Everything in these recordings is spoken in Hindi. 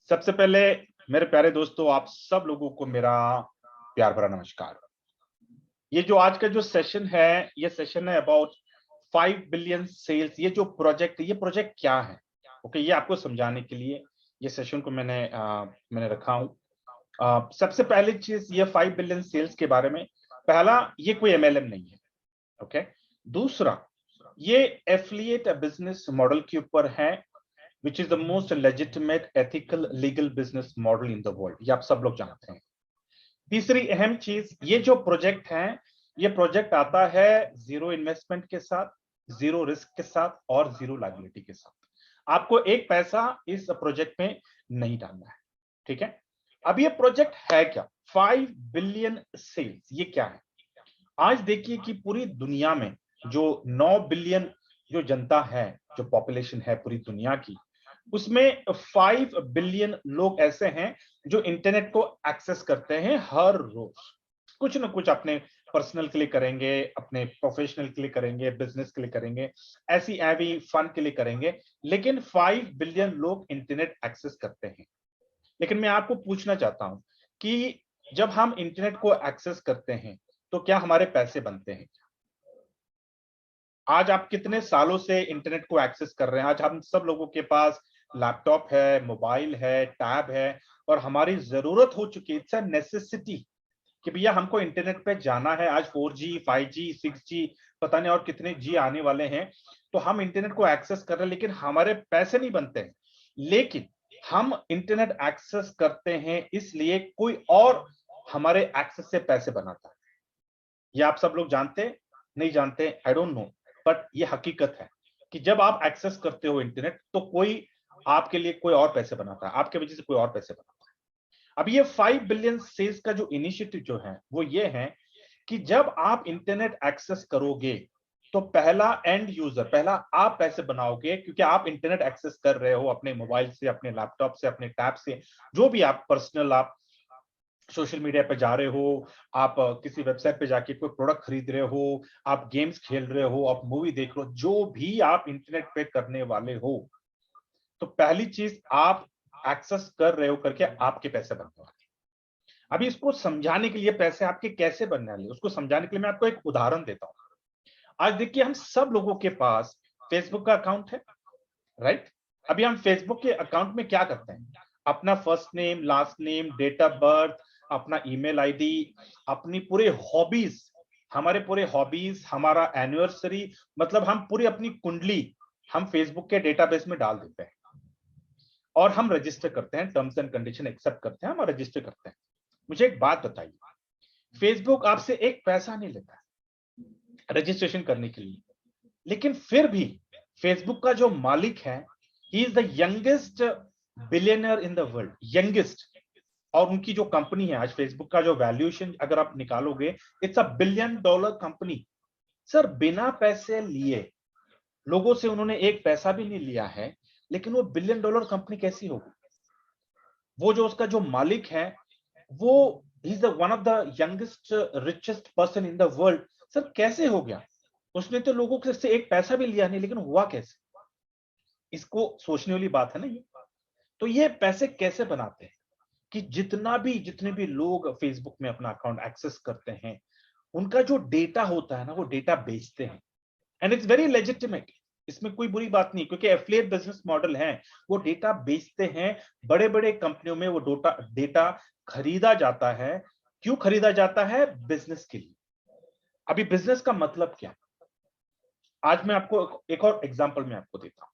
सबसे पहले मेरे प्यारे दोस्तों, आप सब लोगों को मेरा प्यार भरा नमस्कार। ये जो आज का जो सेशन है, ये सेशन है अबाउट 5 बिलियन सेल्स। ये जो प्रोजेक्ट है, ये प्रोजेक्ट क्या है? ओके, ये आपको समझाने के लिए ये सेशन को मैंने रखा हूं। सबसे पहली चीज, ये 5 बिलियन सेल्स के बारे में। पहला, ये कोई एमएलएम नहीं है। ओके। दूसरा, ये एफिलिएट बिजनेस मॉडल के ऊपर है, which is the most legitimate ethical legal business model in the world। ये आप सब लोग जानते हैं। तीसरी अहम चीज, ये जो प्रोजेक्ट है, ये प्रोजेक्ट आता है जीरो इन्वेस्टमेंट के साथ, जीरो रिस्क के साथ और जीरो लायबिलिटी के साथ। आपको एक पैसा इस प्रोजेक्ट में नहीं डालना है। ठीक है। अब ये प्रोजेक्ट है क्या? 5 बिलियन सेल्स, ये क्या है? आज देखिए कि पूरी दुनिया में जो 9 बिलियन जो जनता है, जो पॉपुलेशन है पूरी दुनिया की, उसमें 5 बिलियन लोग ऐसे हैं जो इंटरनेट को एक्सेस करते हैं हर रोज। कुछ ना कुछ अपने पर्सनल के लिए करेंगे, अपने प्रोफेशनल के लिए करेंगे, बिजनेस के लिए करेंगे, ऐसी एवी फन के लिए करेंगे, लेकिन 5 बिलियन लोग इंटरनेट एक्सेस करते हैं। लेकिन मैं आपको पूछना चाहता हूं कि जब हम इंटरनेट को एक्सेस करते हैं तो क्या हमारे पैसे बनते हैं? आज आप कितने सालों से इंटरनेट को एक्सेस कर रहे हैं? आज हम सब लोगों के पास लैपटॉप है, मोबाइल है, टैब है, और हमारी जरूरत हो चुकी है, इट्स अ नेसेसिटी कि भैया हमको इंटरनेट पे जाना है। आज 4G 5G 6G पता नहीं और कितने जी आने वाले हैं, तो हम इंटरनेट को एक्सेस कर रहे हैं, लेकिन हमारे पैसे नहीं बनते हैं। लेकिन हम इंटरनेट एक्सेस करते हैं इसलिए कोई और हमारे एक्सेस से पैसे बनाता है। ये आप सब लोग जानते नहीं जानते, आई डोंट नो, बट ये हकीकत है कि जब आप एक्सेस करते हो इंटरनेट तो कोई आपके लिए कोई और पैसे बनाता है, आपके वजह से कोई और पैसे बनाता है। अब ये 5 बिलियन सेल्स का जो इनिशिएटिव जो है वो ये है कि जब आप इंटरनेट एक्सेस करोगे तो पहला एंड यूजर, पहला आप पैसे बनाओगे, क्योंकि आप इंटरनेट एक्सेस कर रहे हो अपने मोबाइल से, अपने लैपटॉप से, अपने टैब से, जो भी आप पर्सनल, आप सोशल मीडिया पे जा रहे हो, आप किसी वेबसाइट पे जाके कोई प्रोडक्ट खरीद रहे हो, आप गेम्स खेल रहे हो, आप मूवी देख रहे हो, जो भी आप इंटरनेट पे करने वाले हो, तो पहली चीज आप एक्सेस कर रहे हो करके आपके पैसे बनने वाले। अभी इसको समझाने के लिए पैसे आपके कैसे बनने वाले, उसको समझाने के लिए मैं आपको एक उदाहरण देता हूं। आज देखिए, हम सब लोगों के पास फेसबुक का अकाउंट है, राइट? अभी हम फेसबुक के अकाउंट में क्या करते हैं? अपना first name, last name, date of birth, अपना ईमेल आईडी, अपनी पूरे हॉबीज, हमारे पूरे हॉबीज, हमारा एनिवर्सरी, मतलब हम पूरी अपनी कुंडली हम फेसबुक के डेटाबेस में डाल देते हैं और हम रजिस्टर करते हैं, टर्म्स एंड कंडीशन एक्सेप्ट करते हैं, हम रजिस्टर करते हैं। मुझे एक बात बताइए, फेसबुक आपसे एक पैसा नहीं लेता है रजिस्ट्रेशन करने के लिए, लेकिन फिर भी फेसबुक का जो मालिक है, he is the youngest billionaire in the world, youngest. और उनकी जो कंपनी है, आज फेसबुक का जो वैल्यूएशन अगर आप निकालोगे, इट्स $1 बिलियन कंपनी। सर, बिना पैसे लिए, लोगों से उन्होंने एक पैसा भी नहीं लिया है, लेकिन वो $1 बिलियन कंपनी कैसी होगी? वो जो उसका जो मालिक है, वो is the one of the youngest richest person in the world. Sir, कैसे हो गया? उसने तो लोगों से एक पैसा भी लिया नहीं, लेकिन हुआ कैसे? इसको सोचने वाली बात है ना ये। तो ये पैसे कैसे बनाते हैं कि जितने भी लोग फेसबुक में अपना अकाउंट एक्सेस करते हैं, उनका जो डेटा होता है ना, वो डेटा बेचते हैं, एंड इट्स वेरी लेजिटिमेट। इसमें कोई बुरी बात नहीं, क्योंकि एफिलिएट बिजनेस मॉडल है, वो डेटा बेचते हैं। बड़े बड़े कंपनियों में वो डेटा खरीदा जाता है। क्यों खरीदा जाता है? बिजनेस के लिए। अभी बिजनेस का मतलब क्या? आज मैं आपको एक और एग्जांपल मैं आपको देता हूं।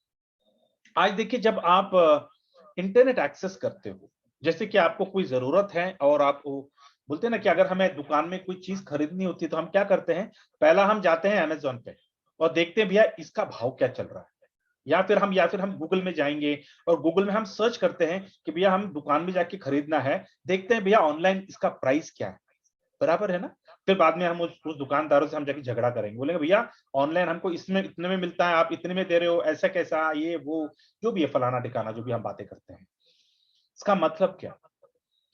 आज देखिए, जब आप इंटरनेट एक्सेस करते हो, जैसे कि आपको कोई जरूरत है और आप बोलते हैं ना कि अगर हमें दुकान में कोई चीज खरीदनी होती है तो हम क्या करते हैं? पहला हम जाते हैं अमेजोन पे और देखते हैं भैया इसका भाव क्या चल रहा है, या फिर हम गूगल में जाएंगे और गूगल में हम सर्च करते हैं कि भैया हम दुकान में जाके खरीदना है, देखते हैं भैया ऑनलाइन इसका प्राइस क्या है। बराबर है ना? फिर बाद में हम उस दुकानदारों से हम जाके झगड़ा करेंगे, बोलेंगे भैया ऑनलाइन हमको इसमें इतने में मिलता है, आप इतने में दे रहे हो, ऐसा कैसा, ये वो, जो भी है फलाना ठिकाना, जो भी हम बातें करते हैं। इसका मतलब क्या?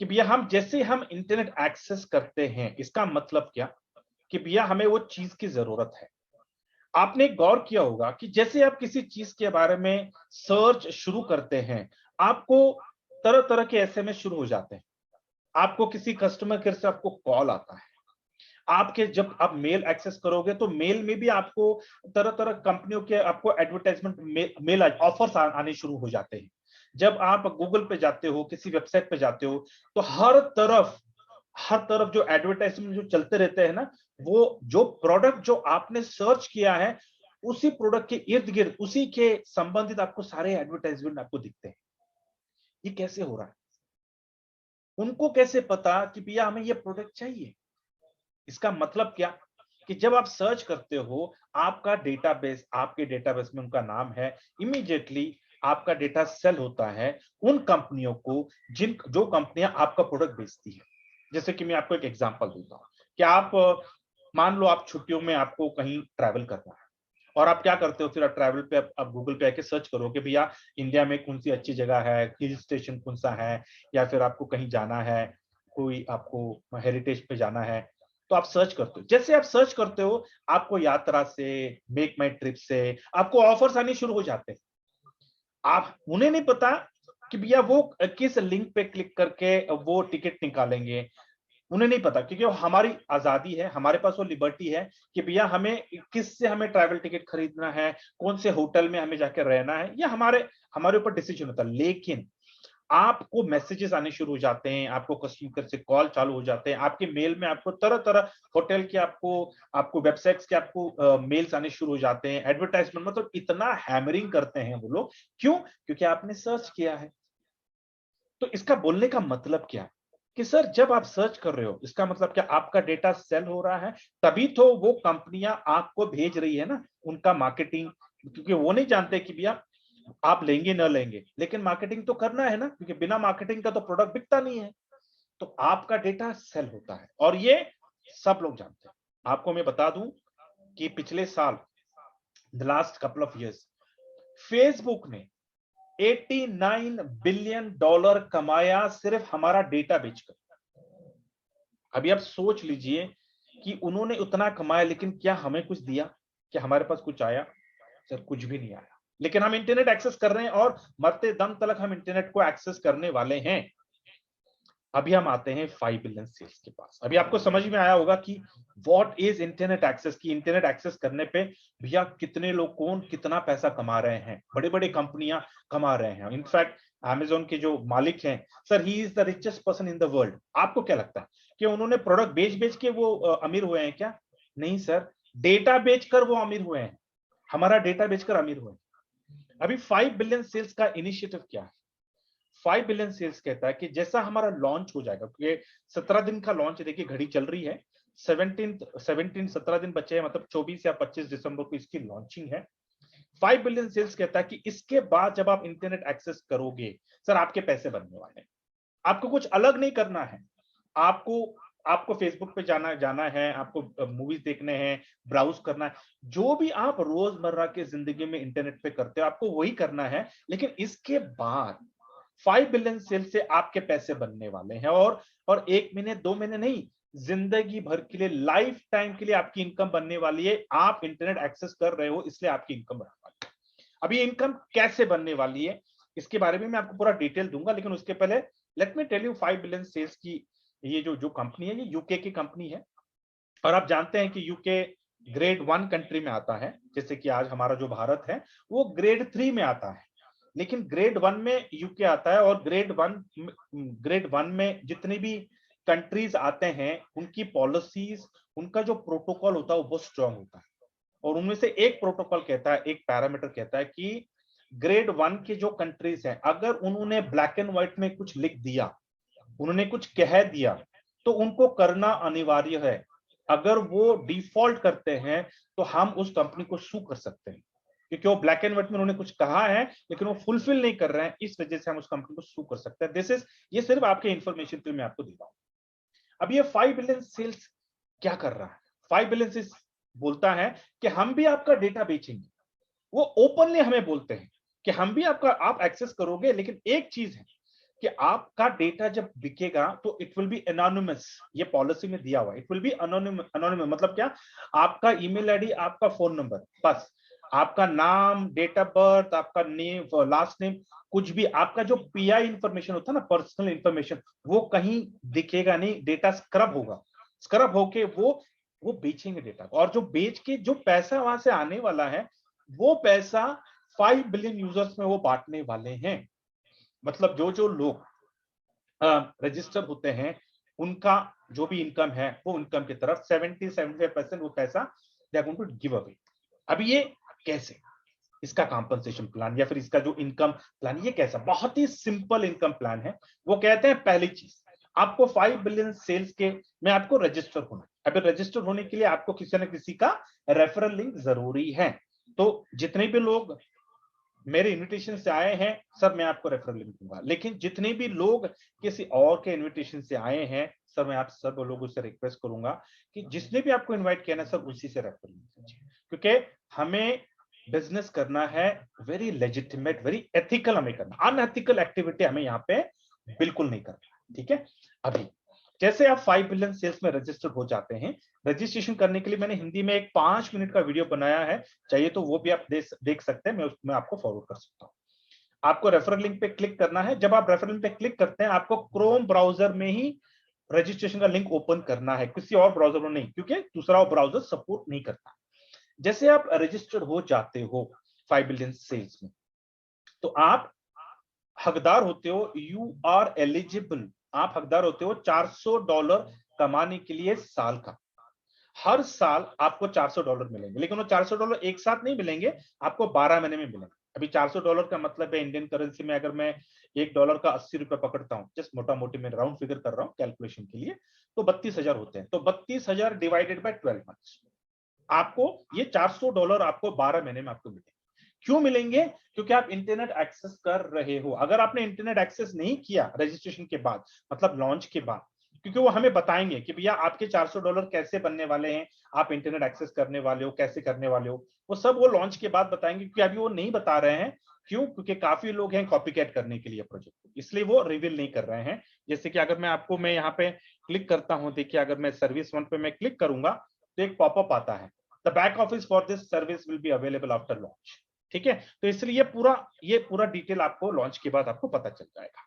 कि भैया हम जैसे हम इंटरनेट एक्सेस करते हैं, इसका मतलब क्या? कि भैया हमें वो चीज की जरूरत है। आपने गौर किया होगा कि जैसे आप किसी चीज के बारे में सर्च शुरू करते हैं, आपको तरह तरह के एसएमएस शुरू हो जाते हैं। आपको किसी कस्टमर केयर से आपको कॉल आता है, आपके जब आप मेल एक्सेस करोगे तो मेल में भी आपको तरह तरह कंपनियों के आपको एडवर्टाइजमेंट मेल ऑफर्स आने शुरू हो जाते हैं। जब आप गूगल पे जाते हो, किसी वेबसाइट पे जाते हो, तो हर तरफ जो एडवर्टाइजमेंट जो चलते रहते हैं ना, वो जो प्रोडक्ट जो आपने सर्च किया है, उसी प्रोडक्ट के इर्द गिर्द उसी के संबंधित आपको सारे एडवर्टाइजमेंट आपको दिखते हैं। ये कैसे हो रहा है? उनको कैसे पता कि भैया हमें ये प्रोडक्ट चाहिए? इसका मतलब क्या कि जब आप सर्च करते हो, आपके डेटाबेस में उनका नाम है, इमीडिएटली आपका डेटा सेल होता है उन कंपनियों को जिन जो कंपनियां आपका प्रोडक्ट बेचती है। जैसे कि मैं आपको एक एग्जांपल देता हूं कि आप मान लो आप छुट्टियों में आपको कहीं ट्रैवल करना है, और आप क्या करते हो, फिर आप ट्रैवल पे आप गूगल पे आके सर्च करो कि भैया इंडिया में कौन सी अच्छी जगह है, हिल स्टेशन कौन सा है, या फिर आपको कहीं जाना है, कोई आपको हेरिटेज पे जाना है, तो आप सर्च करते हो। जैसे आप सर्च करते हो, आपको यात्रा से, मेक माई ट्रिप से आपको ऑफर्स आने शुरू हो जाते हैं। आप उन्हें नहीं पता कि भैया वो किस लिंक पे क्लिक करके वो टिकट निकालेंगे। उन्हें नहीं पता, क्योंकि वो हमारी आजादी है, हमारे पास वो लिबर्टी है कि भैया हमें किससे हमें ट्रैवल टिकट खरीदना है, कौन से होटल में हमें जाकर रहना है, या हमारे हमारे ऊपर डिसीजन होता है। लेकिन आपको मैसेजेस आने शुरू हो जाते हैं, आपको कस्टमर से कॉल चालू हो जाते हैं, आपके मेल में आपको तरह तरह होटल के आपको आपको वेबसाइट्स के आपको मेल्स आने शुरू हो जाते हैं, एडवर्टाइजमेंट, मतलब इतना हैमरिंग करते हैं वो लोग। क्यों? क्योंकि आपने सर्च किया है। तो इसका बोलने का मतलब क्या है कि सर जब आप सर्च कर रहे हो, इसका मतलब क्या आपका डेटा सेल हो रहा है? तभी तो वो कंपनियां आपको भेज रही है ना उनका मार्केटिंग, क्योंकि वो नहीं जानते कि भैया आप लेंगे न लेंगे, लेकिन मार्केटिंग तो करना है ना, क्योंकि बिना मार्केटिंग का तो प्रोडक्ट बिकता नहीं है। तो आपका डेटा सेल होता है, और ये सब लोग जानते हैं। आपको मैं बता दूं कि पिछले साल, the last couple of years, Facebook ने $89 बिलियन कमाया सिर्फ हमारा डेटा बेचकर। अभी आप सोच लीजिए कि उन्होंने उतना कमाया, लेकिन क्या हमें कुछ दिया? क्या हमारे पास कुछ आया? सर कुछ भी नहीं आया। लेकिन हम इंटरनेट एक्सेस कर रहे हैं, और मरते दम तक हम इंटरनेट को एक्सेस करने वाले हैं। अभी हम आते हैं 5 बिलियन सेल्स के पास। अभी आपको समझ में आया होगा कि व्हाट इज इंटरनेट एक्सेस, की इंटरनेट एक्सेस करने पे भैया कितने लोग कौन कितना पैसा कमा रहे हैं, बड़े बड़े कंपनियां कमा रहे हैं। इनफैक्ट अमेज़न के जो मालिक हैं, sir he is the richest person in the world. आपको क्या लगता है कि उन्होंने प्रोडक्ट बेच बेच के वो अमीर हुए हैं क्या? नहीं सर, डेटा बेचकर वो अमीर हुए हैं। हमारा डेटा बेचकर अमीर हुए हैं। अभी 5 बिलियन सेल्स का इनिशिएटिव क्या है? 5 बिलियन सेल्स कहता है कि जैसा हमारा लॉन्च हो जाएगा, क्योंकि 17 दिन का लॉन्च, देखिए घड़ी चल रही है, 17 दिन बचे हैं, मतलब 24 या 25 दिसंबर को इसकी लॉन्चिंग है। 5 बिलियन सेल्स कहता है कि इसके बाद जब आप इंटरनेट एक्सेस करोगे, सर आपके पैसे बनने वाले हैं। आपको कुछ अलग नहीं करना है। आपको आपको फेसबुक पे जाना जाना है, आपको मूवीज देखने हैं, ब्राउज करना है, जो भी आप रोजमर्रा के जिंदगी में इंटरनेट पे करते हो, आपको वही करना है। लेकिन इसके बाद 5 बिलियन सेल से आपके पैसे बनने वाले हैं, और 1 महीने 2 महीने नहीं, जिंदगी भर के लिए, लाइफ टाइम के लिए आपकी इनकम बनने वाली है। आप इंटरनेट एक्सेस कर रहे हो, इसलिए आपकी इनकम बनने वाली है। अभी इनकम कैसे बनने वाली है, इसके बारे में मैं आपको पूरा डिटेल दूंगा, लेकिन उसके पहले let me tell you 5 billion sales की ये जो जो कंपनी है, ये यूके की कंपनी है। और आप जानते हैं कि यूके ग्रेड 1 कंट्री में आता है, जैसे कि आज हमारा जो भारत है वो ग्रेड 3 में आता है, लेकिन ग्रेड 1 में यूके आता है। और ग्रेड 1 में जितनी भी कंट्रीज आते हैं, उनकी पॉलिसीज, उनका जो प्रोटोकॉल होता है वो बहुत स्ट्रांग होता है। और उनमें से एक प्रोटोकॉल कहता है, एक पैरामीटर कहता है कि ग्रेड 1 के जो कंट्रीज हैं, अगर उन्होंने ब्लैक एंड व्हाइट में कुछ लिख दिया, उन्होंने कुछ कह दिया, तो उनको करना अनिवार्य है। अगर वो डिफॉल्ट करते हैं तो हम उस कंपनी को सू कर सकते हैं, क्योंकि वो ब्लैक एंड व्हाइट में उन्होंने कुछ कहा है लेकिन वो फुलफिल नहीं कर रहे हैं, इस वजह से हम उस कंपनी को सू कर सकते हैं। ये सिर्फ आपके इंफॉर्मेशन के लिए मैं आपको दे रहा हूं। अब ये 5 बिलियन सेल्स क्या कर रहा है? 5 बिलियन सेल्स बोलता है कि हम भी आपका डेटा बेचेंगे। वो ओपनली हमें बोलते हैं कि हम भी आप एक्सेस करोगे, लेकिन एक चीज है कि आपका डेटा जब बिकेगा तो इट विल बी एनोनिमस। ये पॉलिसी में दिया हुआ है, इट विल बी एनोनिमस। मतलब क्या? आपका ईमेल आईडी, आपका फोन नंबर, बस आपका नाम, डेट ऑफ बर्थ, आपका नेम, लास्ट नेम, कुछ भी आपका जो पीआई इंफॉर्मेशन होता है ना, पर्सनल इंफॉर्मेशन, वो कहीं दिखेगा नहीं, डेटा स्क्रब होगा। स्क्रब होके वो बेचेंगे डेटा को, और जो बेच के जो पैसा वहां से आने वाला है, वो पैसा 5 बिलियन यूजर्स में वो बांटने वाले हैं। मतलब जो जो लोग रजिस्टर होते हैं, उनका जो भी इनकम है, वो इनकम की तरफ 70-75% वो पैसा they are going to give away. अभी ये कैसे, इसका कॉम्पनसेशन प्लान या फिर इसका जो इनकम प्लान, ये कैसा, बहुत ही सिंपल इनकम प्लान है। वो कहते हैं पहली चीज, आपको 5 बिलियन सेल्स के में आपको रजिस्टर होना है। अभी रजिस्टर होने के लिए आपको किसी न किसी का रेफरल लिंक जरूरी है। तो जितने भी लोग मेरे इनविटेशन से आए हैं, सर मैं आपको रेफरल लिंक दूंगा, लेकिन जितने भी लोग किसी और के इनविटेशन से आए हैं, सर मैं आप सब लोगों से रिक्वेस्ट करूंगा कि जिसने भी आपको इनवाइट किया ना सर, उसी से रेफरल लिंक दीजिए, क्योंकि हमें बिजनेस करना है वेरी लेजिटिमेट, वेरी एथिकल हमें करना, अनएथिकल एक्टिविटी हमें यहाँ पे बिल्कुल नहीं करना। ठीक है, अभी जैसे आप 5 बिलियन सेल्स में रजिस्टर हो जाते हैं, रजिस्ट्रेशन करने के लिए मैंने हिंदी में एक 5 मिनट का वीडियो बनाया है, चाहिए तो वो भी आप देख सकते हैं, मैं उसमें आपको फॉरवर्ड कर सकता हूँ। आपको रेफरल लिंक पे क्लिक करना है। जब आप रेफरल लिंक पे क्लिक करते हैं, आपको क्रोम ब्राउजर में ही रजिस्ट्रेशन का लिंक ओपन करना है, किसी और ब्राउजर में नहीं, क्योंकि दूसरा ब्राउजर सपोर्ट नहीं करता। जैसे आप रजिस्टर हो जाते हो 5 बिलियन सेल्स में, तो आप हकदार होते हो, यू आर एलिजिबल, आप हकदार होते हो $400 कमाने के लिए साल का। हर साल आपको $400 मिलेंगे, लेकिन वो $400 एक साथ नहीं मिलेंगे, आपको 12 महीने में मिलेंगे। अभी $400 का मतलब है इंडियन करेंसी में, अगर मैं $1 का 80 रुपए पकड़ता हूँ, जस्ट मोटा मोटी मैं राउंड फिगर कर रहा हूँ कैलकुलेशन के लिए, तो 32,000 होते हैं। तो 32,000 डिवाइडेड बाय 12 मंथ्स, आपको ये $400 आपको 12 महीने में आपको मिलेंगे। क्यों मिलेंगे? क्योंकि आप इंटरनेट एक्सेस कर रहे हो। अगर आपने इंटरनेट एक्सेस नहीं किया रजिस्ट्रेशन के बाद, मतलब लॉन्च के बाद, क्योंकि वो हमें बताएंगे कि भैया आपके $400 कैसे बनने वाले हैं, आप इंटरनेट एक्सेस करने वाले हो, कैसे करने वाले हो, वो सब वो लॉन्च के बाद बताएंगे, क्योंकि अभी वो नहीं बता रहे हैं। क्यों? क्योंकि काफी लोग हैं कॉपीकैट करने के लिए प्रोजेक्ट को, इसलिए वो रिवील नहीं कर रहे हैं। जैसे कि अगर मैं यहाँ पे क्लिक करता हूं, देखिए अगर मैं सर्विस 1 पे मैं क्लिक करूंगा, तो एक पॉपअप आता है, the back office for this service will be available after launch. ठीक है, तो इसलिए ये पूरा डिटेल आपको लॉन्च के बाद आपको पता चल जाएगा।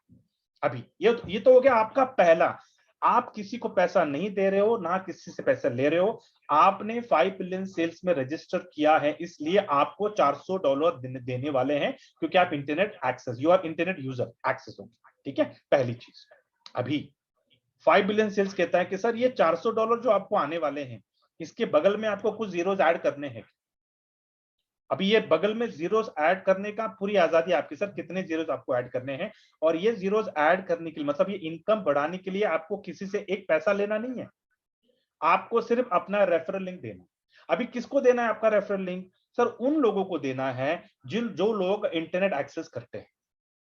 अभी ये तो हो गया आपका पहला, आप किसी को पैसा नहीं दे रहे हो, ना किसी से पैसा ले रहे हो, आपने 5 बिलियन सेल्स में रजिस्टर किया है, इसलिए आपको $400 देने वाले हैं, क्योंकि आप internet access, you are internet user access होगी। ठीक है, पहली चीज। अभी 5 बिलियन सेल्स कहता है कि सर ये $400 जो आपको आने वाले हैं, इसके बगल में आपको कुछ जीरोस ऐड करने हैं। अभी ये बगल में जीरोस ऐड करने का पूरी आजादी आपकी, सर कितने जीरोस आपको ऐड करने हैं, और ये जीरोस ऐड करने के लिए, मतलब ये इनकम बढ़ाने के लिए आपको किसी से एक पैसा लेना नहीं है, आपको सिर्फ अपना रेफरल लिंक देना। अभी किसको देना है आपका रेफरल लिंक? सर उन लोगों को देना है जो लोग इंटरनेट एक्सेस करते हैं।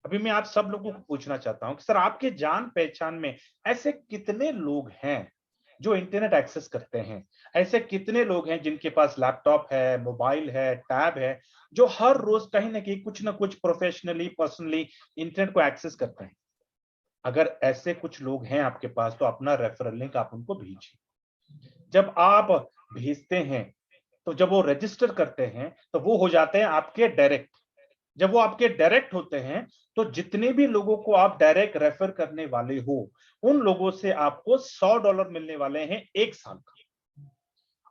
अभी मैं आप सब लोगों को पूछना चाहता हूं कि सर आपके जान पहचान में ऐसे कितने लोग हैं जो इंटरनेट एक्सेस करते हैं? ऐसे कितने लोग हैं जिनके पास लैपटॉप है, मोबाइल है, टैब है, जो हर रोज कहीं ना कहीं कुछ ना कुछ प्रोफेशनली, पर्सनली इंटरनेट को एक्सेस करते हैं? अगर ऐसे कुछ लोग हैं आपके पास, तो अपना रेफरल लिंक आप उनको भेजिए। जब आप भेजते हैं, तो जब वो रजिस्टर करते हैं, तो वो हो जाते हैं आपके डायरेक्ट। जब वो आपके डायरेक्ट होते हैं, तो जितने भी लोगों को आप डायरेक्ट रेफर करने वाले हो, उन लोगों से आपको $100 मिलने वाले हैं एक साल का।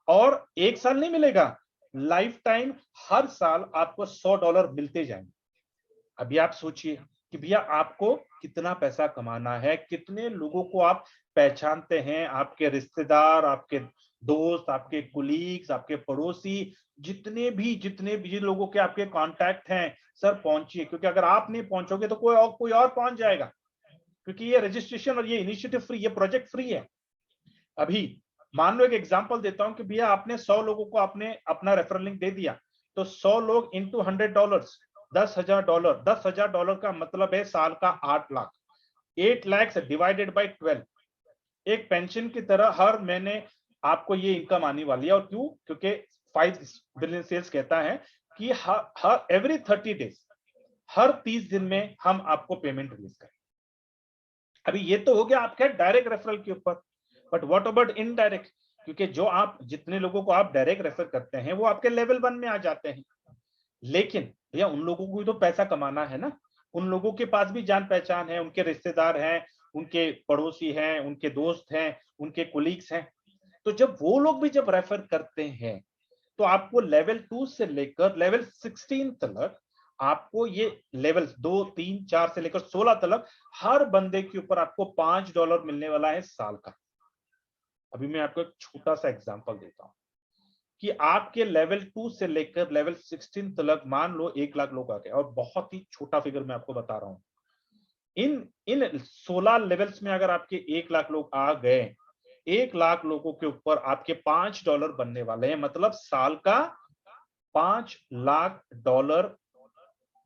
और एक साल नहीं मिलेगा, लाइफ टाइम, हर साल आपको $100 मिलते जाएंगे। अभी आप सोचिए कि भैया आपको कितना पैसा कमाना है, कितने लोगों को आप पहचानते हैं, आपके रिश्तेदार, आपके दोस्त, आपके कुलीग्स, आपके पड़ोसी, जितने भी लोगों के आपके कांटेक्ट हैं, सर पहुंचिए, क्योंकि अगर आप नहीं पहुंचोगे तो कोई और पहुंच जाएगा, क्योंकि ये रजिस्ट्रेशन और ये इनिशिएटिव फ्री, ये प्रोजेक्ट फ्री है। अभी मान लो एक एग्जांपल देता हूं कि भैया आपने 100 लोगों को आपने अपना रेफरल लिंक दे दिया, तो 100 लोग इंटू $100, $10,000, $10,000 का मतलब है साल का 8 लाख, 8 lakhs डिवाइडेड बाई 12, एक पेंशन की तरह हर महीने आपको ये इनकम आने वाली है। और क्यों? क्योंकि 5 बिलियन सेल्स कहता है कि हर एवरी 30 डेज, हर 30 दिन में हम आपको पेमेंट रिलीज करें। अभी ये तो हो गया आपके डायरेक्ट रेफरल के ऊपर, बट व्हाट अबाउट इनडायरेक्ट? क्योंकि जो आप जितने लोगों को आप डायरेक्ट रेफर करते हैं, वो आपके लेवल 1 में आ जाते हैं। लेकिन भैया उन लोगों को भी तो पैसा कमाना है ना, उन लोगों के पास भी जान पहचान है, उनके रिश्तेदार हैं, उनके पड़ोसी हैं, उनके दोस्त हैं, उनके कोलीग्स हैं। तो जब वो लोग भी जब रेफर करते हैं, तो आपको लेवल 2 से लेकर लेवल 16 तक, आपको ये लेवल 2, 3, 4 से लेकर 16 तक हर बंदे के ऊपर आपको $5 मिलने वाला है साल का। अभी मैं आपको एक छोटा सा एग्जांपल देता हूं कि आपके लेवल 2 से लेकर लेवल 16 तक मान लो 1 लाख लोग आ गए, और बहुत ही छोटा फिगर मैं आपको बता रहा हूं। इन इन 16 लेवल्स में अगर आपके 1 लाख लोग आ गए, 1 लाख लोगों के ऊपर आपके $5 बनने वाले हैं, मतलब साल का $5 लाख।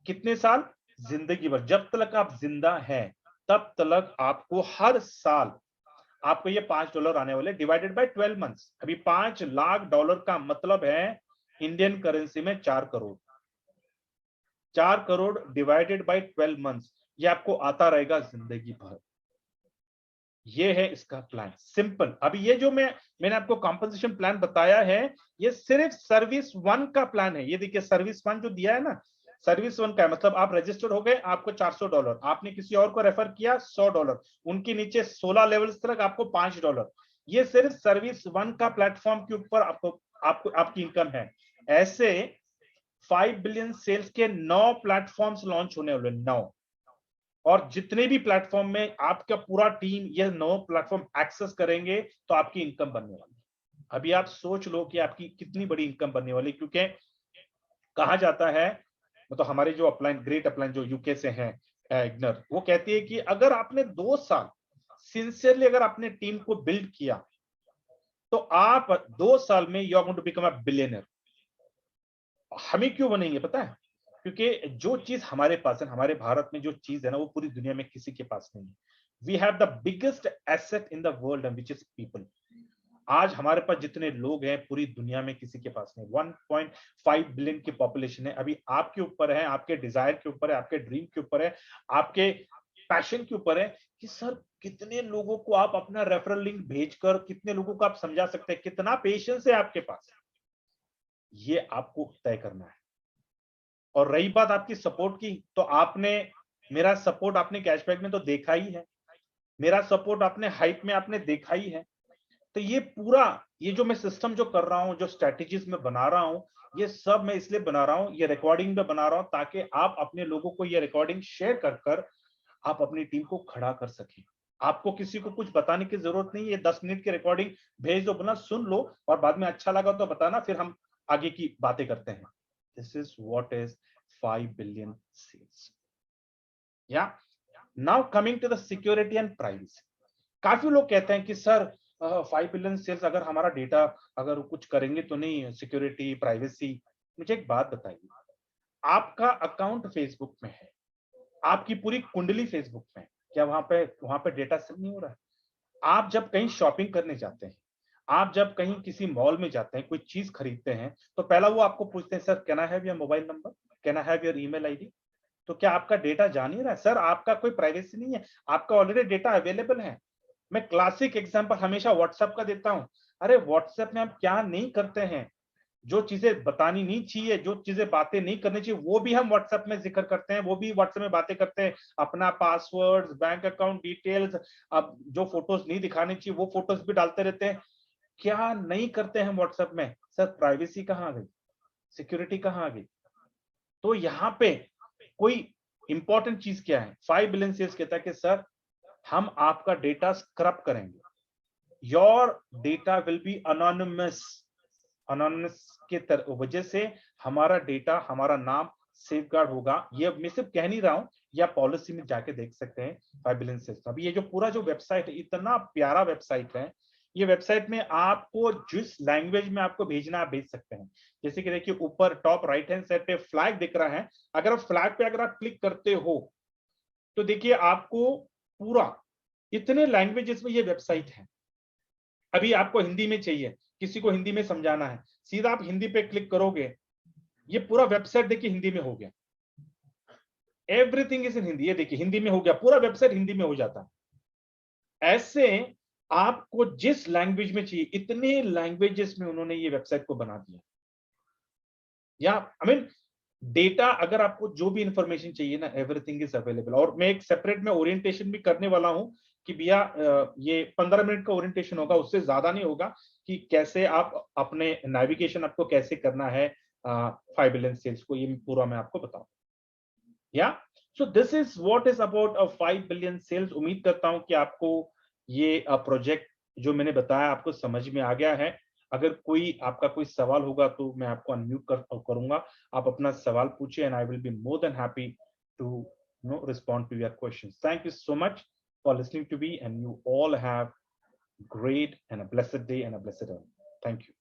कितने साल? जिंदगी भर, जब तक आप जिंदा हैं तब तक आपको हर साल आपको ये $5 आने वाले, डिवाइडेड बाय 12 मंथ्स। अभी $5 लाख का मतलब है इंडियन करेंसी में 4 crore. 4 crore divided by 12 months, ये आपको आता रहेगा जिंदगी भर। ये है इसका प्लान, सिंपल। अभी ये जो मैंने आपको कॉम्पोजिशन प्लान बताया है, ये सिर्फ सर्विस 1 का प्लान है। ये देखिए सर्विस 1 जो दिया है ना, सर्विस 1 का है, मतलब आप रजिस्टर्ड हो गए, आपको $400, आपने किसी और को रेफर किया $100, उनके नीचे 16 लेवल्स तक आपको $5। ये सिर्फ सर्विस 1 का प्लेटफॉर्म के ऊपर आपको आपकी इनकम है। ऐसे 5 बिलियन सेल्स के 9 प्लेटफॉर्म्स लॉन्च होने वाले, 9। और जितने भी प्लेटफॉर्म में आपका पूरा टीम ये 9 प्लेटफॉर्म एक्सेस करेंगे, तो आपकी इनकम बनने वाली है। अभी आप सोच लो कि आपकी कितनी बड़ी इनकम बनने वाली, क्योंकि कहा जाता है, मतलब हमारे जो अपलाइन, ग्रेट अपलाइन जो यूके से हैं, इग्नर, वो कहती है कि अगर आपने 2 साल सिंसियरली अगर अपने टीम को बिल्ड किया, तो आप 2 साल में you are going to become a billionaire. हमें क्यों बनेंगे पता है? क्योंकि जो चीज हमारे पास है, हमारे भारत में जो चीज है ना, वो पूरी दुनिया में किसी के पास नहीं है। We have the biggest asset in the world, which is people. आज हमारे पास जितने लोग हैं पूरी दुनिया में किसी के पास नहीं। 1.5 बिलियन की पॉपुलेशन है। अभी आपके ऊपर है, आपके डिजायर के ऊपर है, आपके ड्रीम के ऊपर है, आपके पैशन के ऊपर है कि सर कितने लोगों को आप अपना रेफरल लिंक भेजकर कितने लोगों को आप समझा सकते हैं, कितना पेशेंस है आपके पास, ये आपको तय करना है। और रही बात आपकी सपोर्ट की, तो आपने मेरा सपोर्ट आपने कैशबैक में तो देखा ही है, मेरा सपोर्ट आपने हाइप में आपने देखा ही है। तो ये पूरा, ये जो मैं सिस्टम जो कर रहा हूं, जो स्ट्रेटेजीज में बना रहा हूं, ये सब मैं इसलिए बना रहा हूं, ये रिकॉर्डिंग में बना रहा हूं, ताकि आप अपने लोगों को ये रिकॉर्डिंग शेयर कर कर आप अपनी टीम को खड़ा कर सकें। आपको किसी को कुछ बताने की जरूरत नहीं है। 10 मिनट की रिकॉर्डिंग भेज दो, बना सुन लो, और बाद में अच्छा लगा तो बताना, फिर हम आगे की बातें करते हैं। This is what is 5 billion sales. या now coming to the security and privacy. काफी लोग कहते हैं कि सर 5 बिलियन सेल्स, अगर हमारा डेटा अगर कुछ करेंगे तो नहीं, सिक्योरिटी प्राइवेसी। मुझे एक बात बताइए, आपका अकाउंट फेसबुक में है, आपकी पूरी कुंडली फेसबुक में है, क्या वहां पे डेटा सेल नहीं हो रहा है? आप जब कहीं शॉपिंग करने जाते हैं, आप जब कहीं किसी मॉल में जाते हैं, कोई चीज खरीदते हैं, तो पहला वो आपको पूछते हैं, sir can I have your mobile number, can I have your email ID. तो क्या आपका डेटा जा नहीं रहा है? सर आपका कोई प्राइवेसी नहीं है, आपका ऑलरेडी डेटा अवेलेबल है। मैं क्लासिक एग्जांपल हमेशा व्हाट्सएप का देता हूं। अरे व्हाट्सएप में आप क्या नहीं करते हैं, जो चीजें बतानी नहीं चाहिए, जो चीजें बातें नहीं करनी चाहिए, वो भी हम व्हाट्सएप में जिक्र करते हैं, वो भी व्हाट्सएप में बातें करते हैं। अपना पासवर्ड, बैंक अकाउंट डिटेल्स, अब जो फोटोज नहीं दिखानी चाहिए वो फोटोज भी डालते रहते हैं। क्या नहीं करते हैं व्हाट्सएप में? सर प्राइवेसी कहाँ आ गई, सिक्योरिटी कहाँ आ गई? तो यहाँ पे कोई इंपॉर्टेंट चीज क्या है? 5 बिलियन सेल्स कहता है कि सर हम आपका डेटा स्क्रब करेंगे, your data will be anonymous. Anonymous के वजह से हमारा डेटा, हमारा नाम सेफगार्ड होगा। ये मैं सिर्फ कह नहीं रहा हूं, या पॉलिसी में जाके देख सकते हैं 5 बिलियन सेल्स। अभी ये जो पूरा जो वेबसाइट है, इतना प्यारा वेबसाइट है। ये वेबसाइट में आपको जिस लैंग्वेज में आपको भेजना आप भेज सकते हैं। जैसे कि देखिए ऊपर टॉप राइट हैंड साइड पे फ्लैग दिख रहा है, अगर आप फ्लैग पे अगर आप क्लिक करते हो, तो देखिए आपको पूरा इतने लैंग्वेजेस में ये वेबसाइट है। अभी आपको हिंदी में चाहिए, किसी को हिंदी में समझाना है, सीधा आप हिंदी पे क्लिक करोगे, ये पूरा वेबसाइट देखिए हिंदी में हो गया। Everything is in Hindi. ये देखिए हिंदी में हो गया, पूरा वेबसाइट हिंदी में हो जाता है। ऐसे आपको जिस लैंग्वेज में चाहिए, इतने लैंग्वेजेस में उन्होंने ये वेबसाइट को बना दिया। या आई मीन डेटा, अगर आपको जो भी इंफॉर्मेशन चाहिए ना, एवरीथिंग इज अवेलेबल। और मैं एक सेपरेट में ओरिएंटेशन भी करने वाला हूं कि भैया ये 15 मिनट का ओरिएंटेशन होगा, उससे ज्यादा नहीं होगा, कि कैसे आप अपने नेविगेशन आपको कैसे करना है 5 बिलियन सेल्स को, ये पूरा मैं आपको बताऊं। या so this is what is about 5 billion sales. उम्मीद करता हूं कि आपको ये प्रोजेक्ट जो मैंने बताया आपको समझ में आ गया है। अगर कोई आपका कोई सवाल होगा तो मैं आपको अनम्यूट करूंगा, आप अपना सवाल पूछिए, and I will be more than happy to respond to your questions. Thank you so much for listening to me, and you all have great and a blessed day and a blessed day. Thank you.